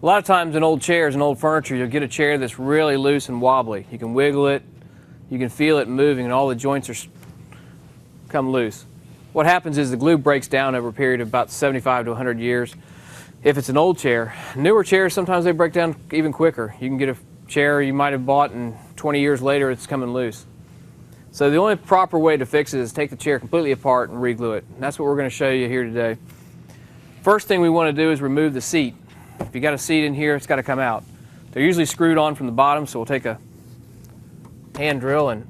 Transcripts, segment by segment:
A lot of times in old chairs and old furniture, you'll get a chair that's really loose and wobbly. You can wiggle it, you can feel it moving, and all the joints come loose. What happens is the glue breaks down over a period of about 75 to 100 years. If it's an old chair, newer chairs, sometimes they break down even quicker. You can get a chair you might have bought and 20 years later it's coming loose. So the only proper way to fix it is take the chair completely apart and re-glue it. And that's what we're going to show you here today. First thing we want to do is remove the seat. If you got a seat in here, it's got to come out. They're usually screwed on from the bottom, so we'll take a hand drill and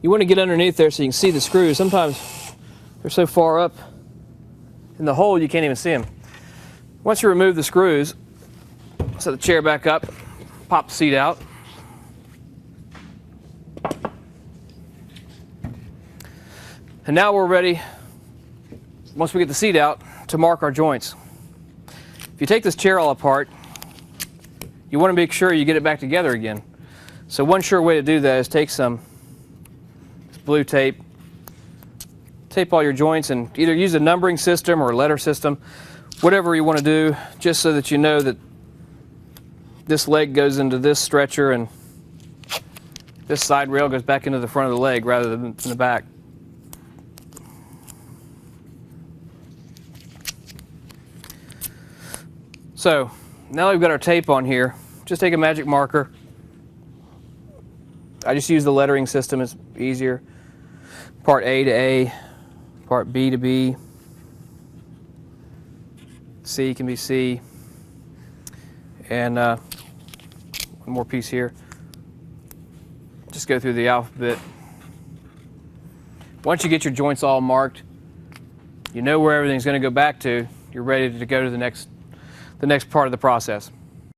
you want to get underneath there so you can see the screws. Sometimes they're so far up in the hole you can't even see them. Once you remove the screws, set the chair back up, pop the seat out. And now we're ready, once we get the seat out, to mark our joints. If you take this chair all apart, you want to make sure you get it back together again. So one sure way to do that is take some blue tape, tape all your joints, and either use a numbering system or a letter system, whatever you want to do, just so that you know that this leg goes into this stretcher and this side rail goes back into the front of the leg rather than in the back. So now we've got our tape on here, just take a magic marker. I just use the lettering system, it's easier. Part A to A, part B to B, C can be C, and one more piece here. Just go through the alphabet. Once you get your joints all marked, you know where everything's going to go back to, you're ready to go to the next part of the process.